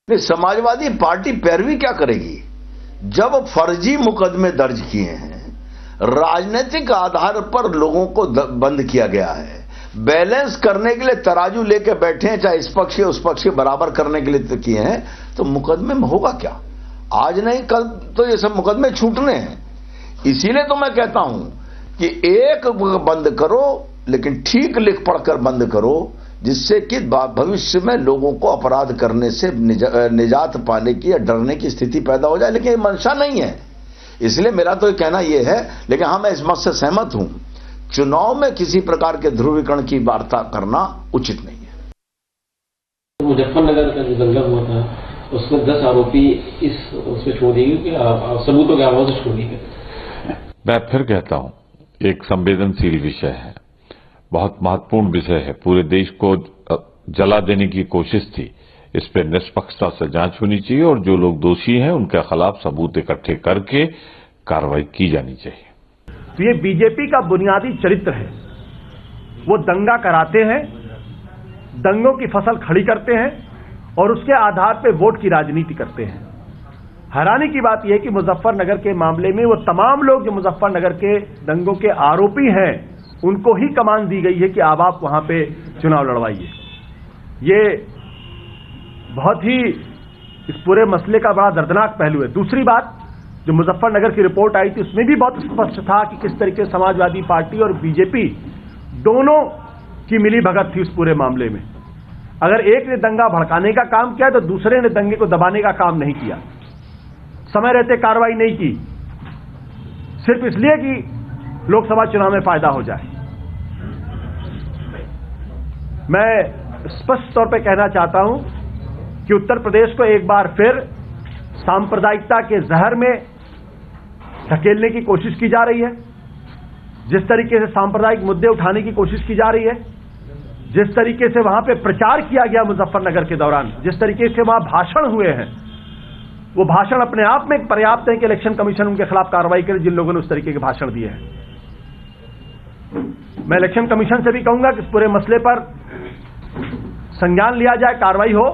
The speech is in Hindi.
समाजवादी पार्टी पैरवी क्या करेगी जब फर्जी मुकदमे दर्ज किए हैं, राजनीतिक आधार पर लोगों को बंद किया गया है, बैलेंस करने के लिए तराजू लेके बैठे हैं, चाहे इस पक्ष के उस पक्ष के बराबर करने के लिए किए हैं, तो मुकदमे में होगा क्या? आज नहीं कल तो ये सब मुकदमे छूटने हैं। इसीलिए तो मैं कहता हूं कि एक बंद करो, लेकिन ठीक लिख पढ़कर बंद करो, जिससे कि भविष्य में लोगों को अपराध करने से निजात पाने की या डरने की स्थिति पैदा हो जाए। लेकिन ये मंशा नहीं है, इसलिए मेरा तो कहना यह है। लेकिन हाँ, मैं इस मत से सहमत हूं, चुनाव में किसी प्रकार के ध्रुवीकरण की वार्ता करना उचित नहीं है। मुजफ्फरनगर का जो दंगा हुआ था, उसमें 10 आरोपी उसमें छोड़ दिए कि सबूतों के अभाव से छोड़ दिए। मैं फिर कहता हूं, एक संवेदनशील विषय है, बहुत महत्वपूर्ण विषय है, पूरे देश को जला देने की कोशिश थी। इस पर निष्पक्षता से जांच होनी चाहिए और जो लोग दोषी हैं उनके खिलाफ सबूत इकट्ठे करके कार्रवाई की जानी चाहिए। तो ये बीजेपी का बुनियादी चरित्र है। वो दंगा कराते हैं, दंगों की फसल खड़ी करते हैं और उसके आधार पर वोट की राजनीति करते हैं। हैरानी की बात यह है कि मुजफ्फरनगर के मामले में वो तमाम लोग जो मुजफ्फरनगर के दंगों के आरोपी हैं, उनको ही कमान दी गई है कि अब आप वहां पे चुनाव लड़वाइए। ये बहुत ही इस पूरे मसले का बड़ा दर्दनाक पहलू है। दूसरी बात, जो मुजफ्फरनगर की रिपोर्ट आई थी, उसमें भी बहुत स्पष्ट था कि किस तरीके समाजवादी पार्टी और बीजेपी दोनों की मिली भगत थी उस पूरे मामले में। अगर एक ने दंगा भड़काने का काम किया तो दूसरे ने दंगे को दबाने का काम नहीं किया, समय रहते कार्रवाई नहीं की, सिर्फ इसलिए कि लोकसभा चुनाव में फायदा हो जाए। मैं स्पष्ट तौर पे कहना चाहता हूं कि उत्तर प्रदेश को एक बार फिर सांप्रदायिकता के जहर में धकेलने की कोशिश की जा रही है। जिस तरीके से सांप्रदायिक मुद्दे उठाने की कोशिश की जा रही है, जिस तरीके से वहां पे प्रचार किया गया मुजफ्फरनगर के दौरान, जिस तरीके से वहां भाषण हुए हैं, वो भाषण अपने आप में पर्याप्त है कि इलेक्शन कमीशन उनके खिलाफ कार्रवाई करे जिन लोगों ने उस तरीके के भाषण दिए हैं। मैं इलेक्शन कमीशन से भी कहूंगा कि इस पूरे मसले पर संज्ञान लिया जाए, कार्रवाई हो।